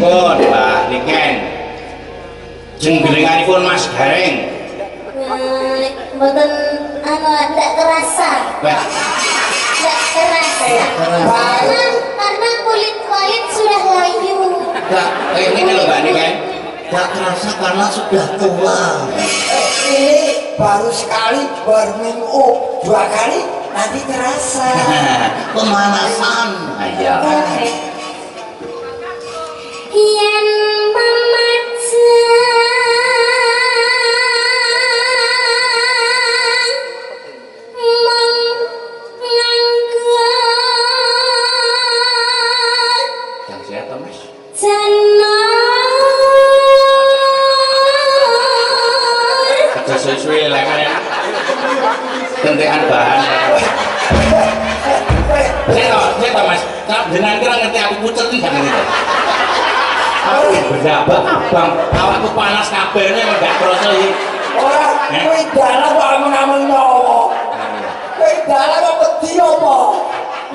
Pripun, Mbak Niken? Jenggelinganipun Mas Gareng. Mboten ndak kerasa. Ndak kerasa. Karena kulit sudah layu. Enggak, kayak ini loh Mbak Niken. Gak terasa karena sudah tua. Ini baru sekali, baru minggu, 2 kali, nanti terasa. Pemanasan. Ayo. Yen memaca Yang sehat toh, Mas? Aja suwe-suwe lah kan. Tentekan bahan. Saya Mas. Jenengan kira ngerti aku pucet iki jangan itu. Aku berjabak abang, awakku panas kabehne enggak krasa iki. Ora, kowe dalah kok amun-amun nyawa. Kowe dalah kok wedi apa?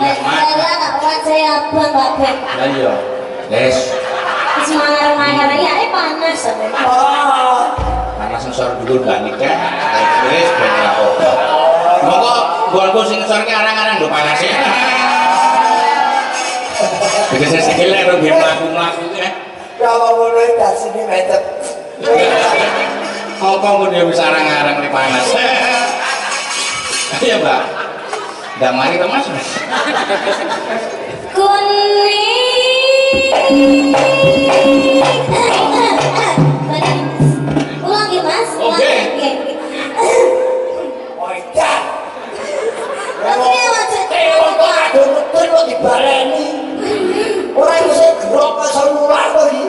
Nek dalah gak percaya abang Mbak Ben. Lah iya. Wes, Semangar-mangar ya panas. panas sensor dulu Mbak Nika. Wes ben ora apa. Monggo nggonku sing ngesorke arang-arang lho panase. Bikin sikil lek biar mlaku-mlaku ya. Kalau mulai dari sini meter. Apa pun dia bisa arang-arang nih panas. Iya Mbak. Nggak mari ke Mas. Kuning. Ulang ya Mas. Oke. Oikan. Oke, wajah. Kok ada meter kok dibaleni. Orang itu saya gerok ke seluruh lagi.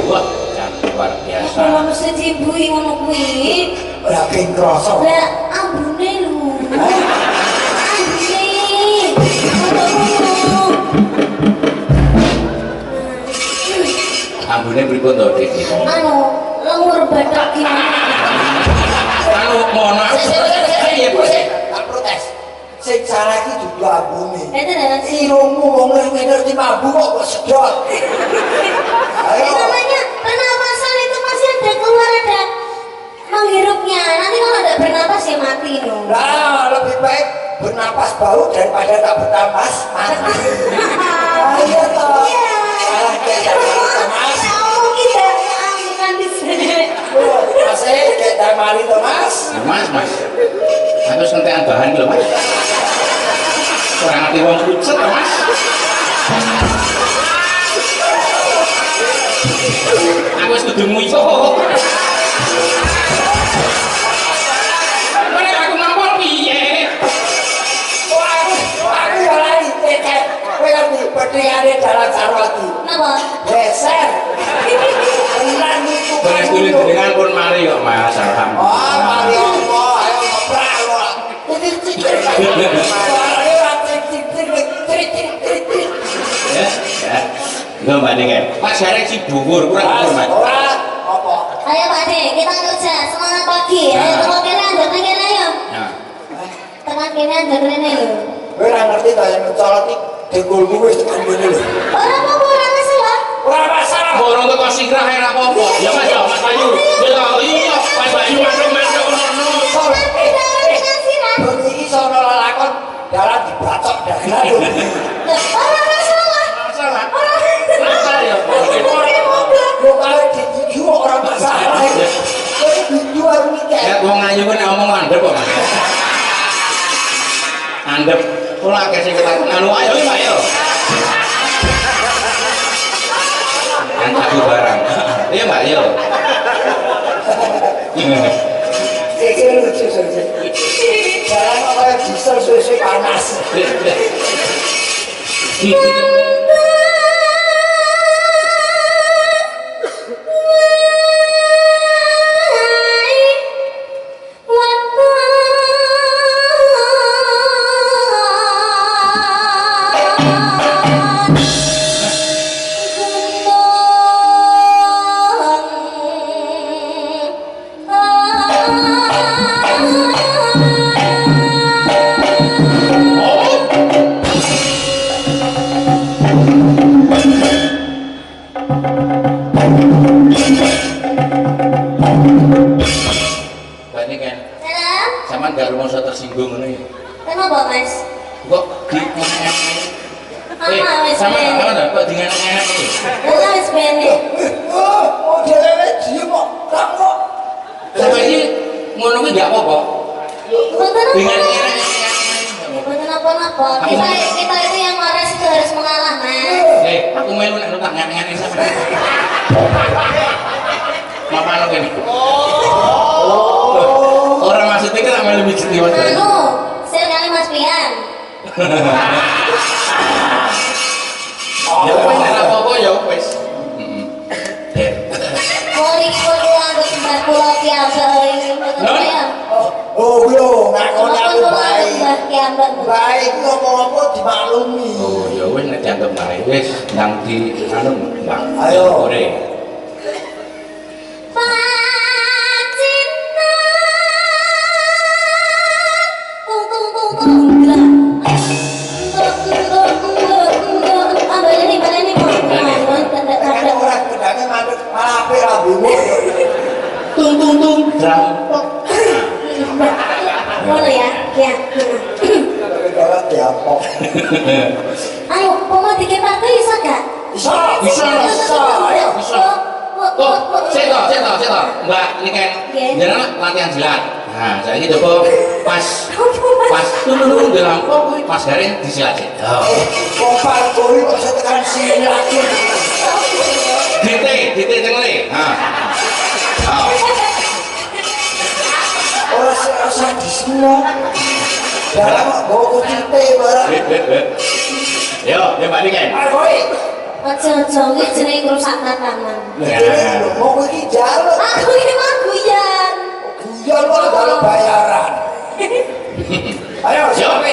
Wah, jangan luar biasa. Kalau mesti dibui ngono kuwi. Ora ping krasa. Lah ambune lho. Ambune. Ambune pripun to, Dik? Anu, lengur badak gimana? Anu mono. Iya, Bos. Tak protes. Sing salah iki juga abune. Itu dah. Irungmu wong ngerti mabuk kok sedot. Ayo. Namanya pernapasan itu pasti ada keluar ada menghirupnya. Nanti kalau tidak bernapas ya mati dong. Nah, lebih baik bernapas bau daripada tak bernapas mati. Ayo toh. Iya. Salah dia Mas. Ngomong kita bukan di sini. Masih kayak mari toh Mas. Mas. Aku sentekan bahan lho, Mas. Kurang ngerti wong pucet to, Mas. Aku wis kudu nguyu. Mana aku ngampol piye? Aku ya lari tiket. Kowe ngerti pedhingane dalan Sarwati. Kenapa? Geser. Tenan iku. Beres kulit dengan pun mari kok, Mas. Oh, Alhamdulillah. mari apa? Ayo ngeprak kok. Titik-titik. Suarane ra titik-titik. Ya. Enggak Mbak Nika. Mas Jarek si bukur kurang Mas. Ora apa? Ayo Pak De, kita kerja semangat pagi. Ayo tengok kene andek kene ayo. Nah. Tengok kene andek kene lho. Kowe ora ngerti ta yen mencolot iki dengkulku wis tekan kene lho. Ora apa-apa, ora masalah. Ora masalah. Borong teko sigrah ora apa-apa. Ya Mas, ya Mas Bayu. Ya iya, Mas Bayu masuk ngono. Tapi dalam penasiran. Iki sono lakon dalan dibacok dalan. Ora masalah. Masalah. Ora. Masalah ya. Yo kalau dituju ora masalah. Kowe dituju aku iki. Ya wong ayu kan ngomong mandep kok Mas. Andep kula akeh sing ketakon anu ayo iki Pak yo. Yang aku barang. Iya Mbak yo. Iki lucu saja. Barang apa yang bisa susu panas. Mbak ini kan, Salam. sama gak rumah saya tersinggung ini. Kenapa mas? Kok di enak-enak? Mama wis sama bene. apa kok di enak-enak ini? Mama wis bene. Oh, modelnya diem kok. Kamu kok. Sama ini ngono ki gak apa-apa. Betul Dengan apa? enak-enak. Betul apa-apa. Kita itu yang waras itu harus mengalah mas. Aku melu nek tak ngangen-ngangen sama. Mama lo ini. Orang maksudnya kan melu mijit iki Mas. Anu, sel kali mas pian. Ya wis nek apa-apa ya wis. Kali kali anggap mbak kula piyambak ini betul Hah? ya. Oh, yo, ngakoni Kenapa aku kula anggap baik. mbak piyambak? Baik ngomong-ngomong dimaklumi. Oh ya wis nek dianggap bae wis nang di anu Mbak. Ayo. Ore. Pacinta. Tung tung tung tung gila. Baleni baleni kok. Kan orang pedangnya mandek malah ape rambumu. Tung tung tung drum. Boleh ya? Ya. Gara-gara diapok. Ayo, mau dikepak bisa gak? Bisa, Bisa, ayo. bisa. Oh, saya tahu. Mbak, ini kan Nggih. jenengan latihan silat. Nah, saya ini coba pas turun di lampu kuwi pas garing disilat. Oh. Kompar koi kok saya tekan sini lagi. Dite cengle. Nah. Oh. Orang serasa di sini. Dalam bawa kutite barang. Yo, ya Mbak ini kan. Kompar koi. Ojo-ojo, ini jenenge ngrusak tatanan. Jadi mau pergi jalur. Aku ini mah guyan. Guyon kok dalam bayaran. Ayo, siapa?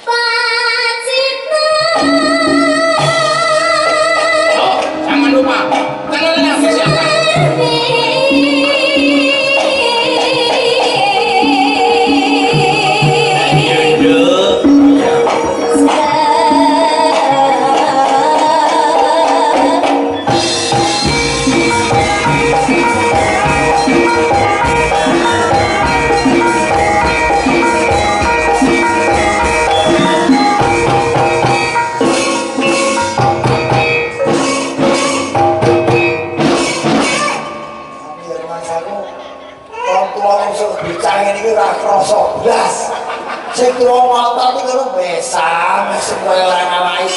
Pacinta. Oh, jangan lupa. Tangannya disiapkan. Sing tuwa ngotot iki lho besam sing koyo ora nawai.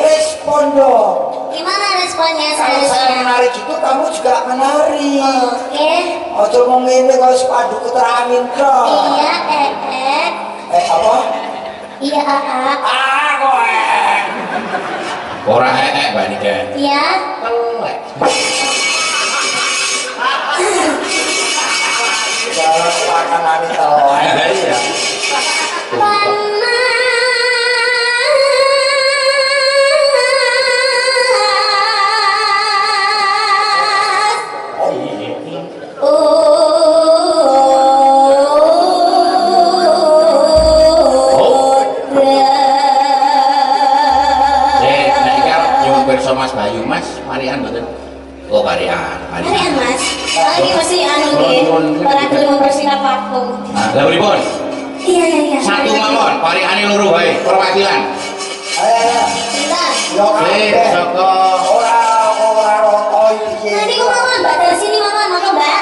Respon dong. Gimana responnya Kalau saya seharusnya? menari gitu kamu juga menari. Oke. Ojo ngomong ngene kok sepadu keterangin kok. Iya, Apa? Iya, Kowe. Ora Mbak ini kan. Iya. Telek. Jalan makanan telek. Iya. Mas Bayu, Mas, Marian betul. Oh, Marian. Marian mas, lagi masih anu nih, orang belum mempersiap waktu. Nah, lah pripun? Iya. Satu mawon, Mariane loro wae, perwakilan. Ayo. Bentar. Yo kabeh. Saka Ora rokok iki. Nanti kok mama mbak dari sini mama mbak.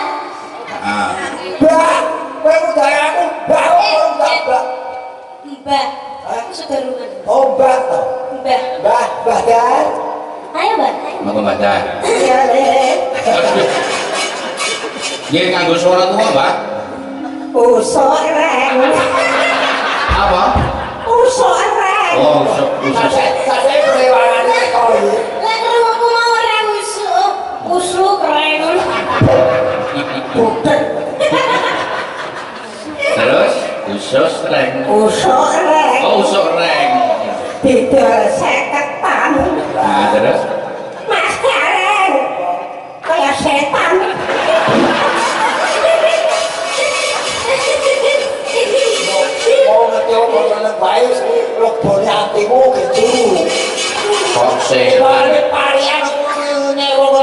ah, Mbak, kowe udah aku mbak orang mbak. Mbak, aku sudah rumah. Oh mbak toh. Mbak. Mbak Dan. Ayo mbak. Ayo. monggo Mbak Dan. Iya, Lek. Nggih nganggo suara tua, Mbak. Usok reng. Apa? Usok reng. Oh, usuk. Saya kerewangan kok. Lah kalau aku mau reng usuk reng. Budek. Terus usus reng. Usok reng. Oh, usuk reng. Tidak seketan. Nah, terus Mas Karen. Kayak setan. Mau ngerti apa meneng bae lebone atimu gitu. kok setan. Balik parian ngene wong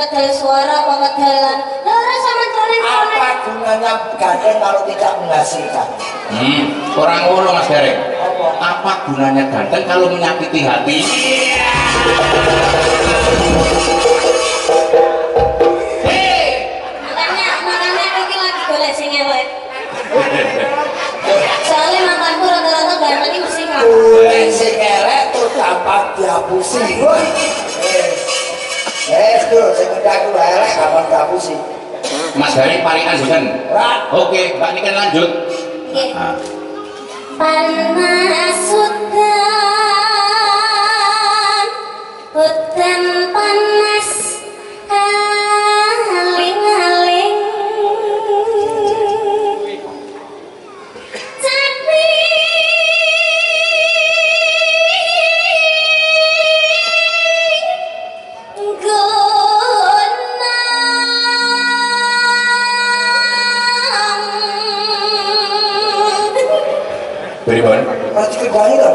kedel suara apa kedelan. Lah ora sama jare Apa gunanya gandeng kalau tidak menghasilkan? Orang ngono Mas Gareng. Apa? Apa gunanya ganteng kalau menyakiti hati? Makanya aku ki lagi golek sing elek. Soalnya mantanku rata-rata ganteng iki mesti ngaku. Boleh sing elek terus gampang dihapusi. Tuh, sing aku elek gampang dihapusi. Mas Gareng paringan boten. Ora. Oke, Mbak Niken lanjut. Nggih. Ah. Panas hutan panas aling-aling tapi Pripun? Masih kedai lho.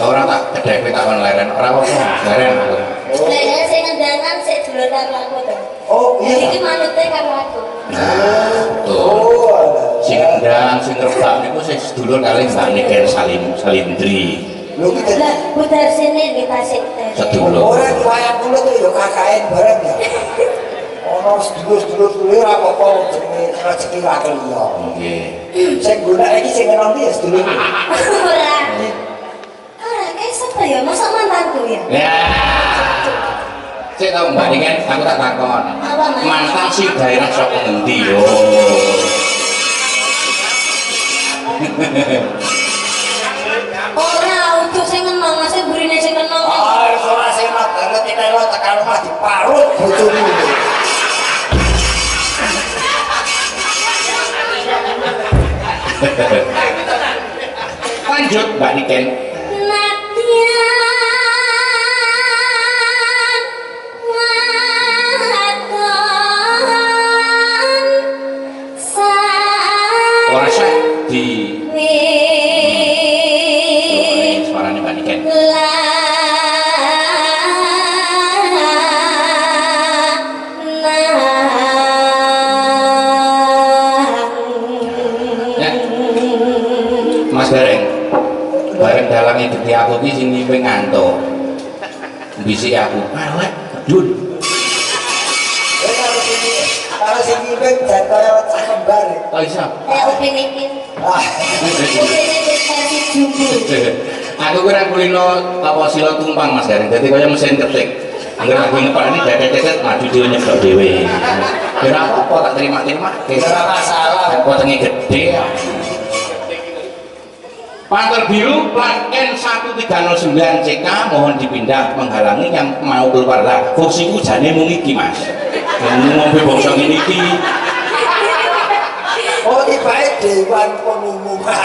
Ora tak kedek tak kon leren. Ora apa-apa. Leren aku. Lah sing ngendangan sik dulur karo aku to. Oh Jadi iki iya. manute karo aku. Nah, tuh. Oh, Sing ndang sing rebak niku sing sedulur kali Mbak Niken Salindri. lu kita Lah putar sini di Tasik teh. Sedulur. orang wayang kulit tuh ya KKN bareng ya. Ono sedulur-sedulur apa-apa jenenge rezeki wakil ya. Nggih. Sing guna iki sing ngenong iki ya sedulur. Ora. Ora kayak siapa ya? Masa mantanku ya? Ya. Sik tau Mbak Niken, aku tak takon. Apa, Mas? Mantan si daerah saka ngendi yo? Ora utuh sing ngenong, masih burine sing ngenong. Oh, ora sing banget iki lho tekan rumah diparut bojone. Lanjut Mbak Niken. Ora sah di suarane Mbak Niken. Ya. Mas Gareng. Bareng dalang hidup aku ki sing nyimpen ngantuk. Bisik aku. Awek, Dun. Kalau sing ngibeng jan kaya cah kembar. Kok iso? Kayak upin ipin. Ah, Upin ipin versi jumbo. Aku kira kulino apa sila tumpang Mas Gareng. Dadi kaya mesin ketik. Angger aku ngepani dedet-dedet maju dhewe nyeblok dhewe. Ora apa-apa tak terima-terima. ora masalah. Potongnya gede. Panter biru plat N1309 CK mohon dipindah menghalangi yang mau keluar lah. Fungsiku jane mung iki Mas. Ngombe bangsa ngene iki. Oh, tibae dewan pengumuman.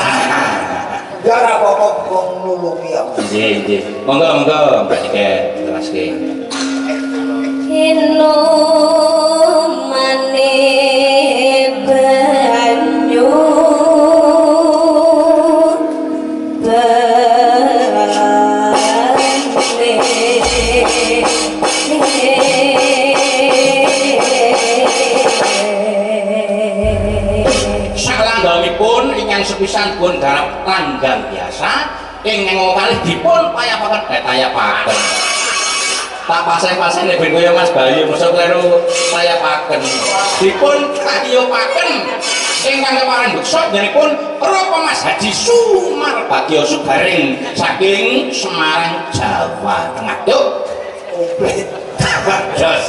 Ya ora apa-apa wong nulungi ya. Nggih, nggih. Monggo Mbak Niken teraske. Inomane banyu Salanggamipun ingkang sepisan pun garap tanggang biasa ingkang kalih dipun payapaken tayapaken. Tak pasang-pasang ben kaya Mas Bayu mosok kleru payapaken. Dipun kayopaken ingkang keparan beksa njenipun Rapa Mas Haji Sumar Bagyo Sugaring saking Semarang Jawa Tengah. Yuk. Komplit. Jos.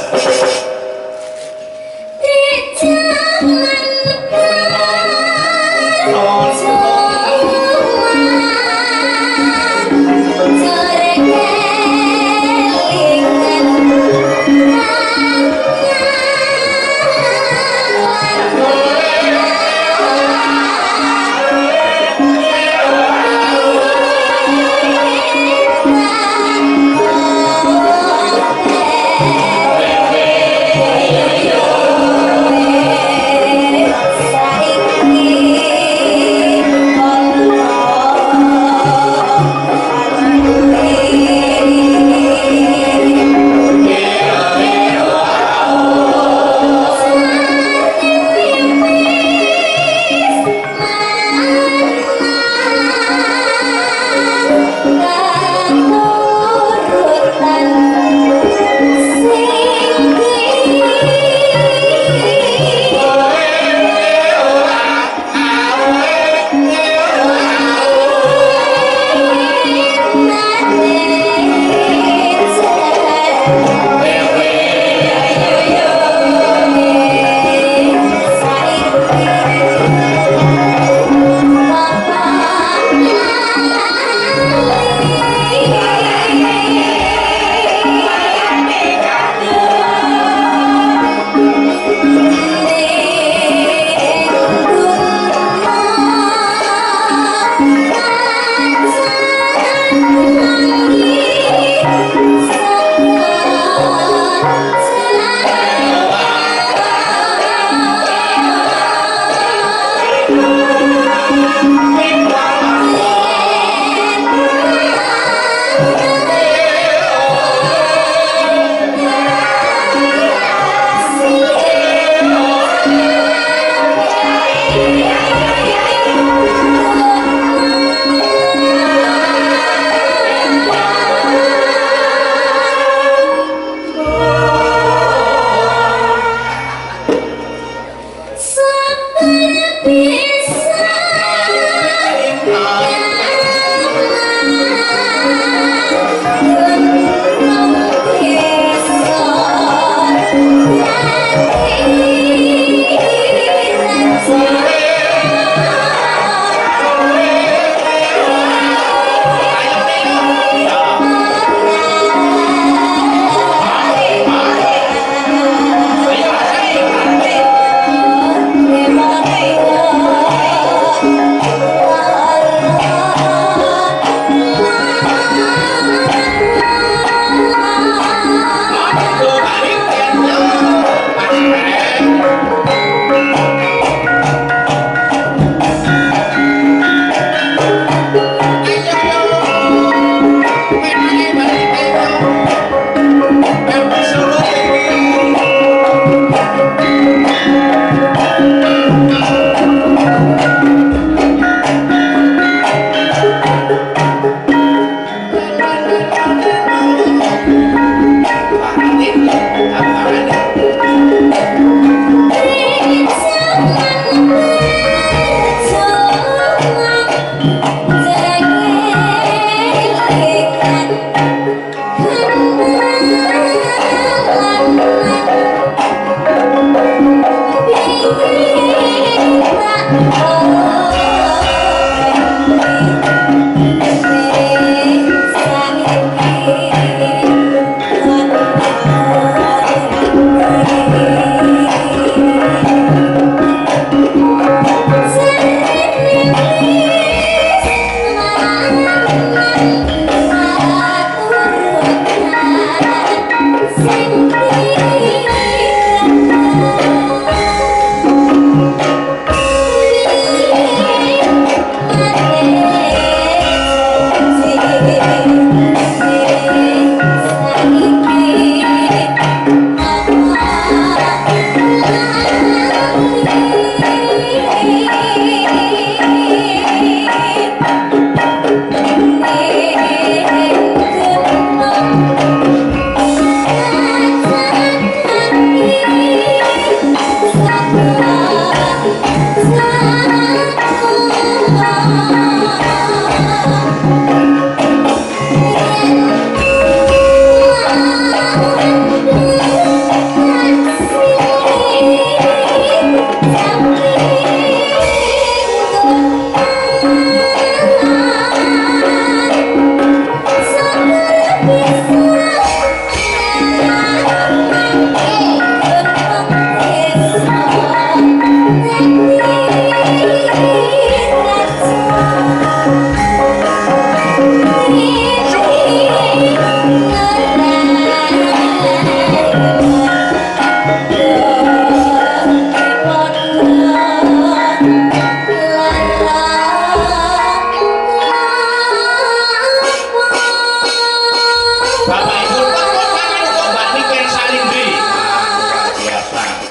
Kayak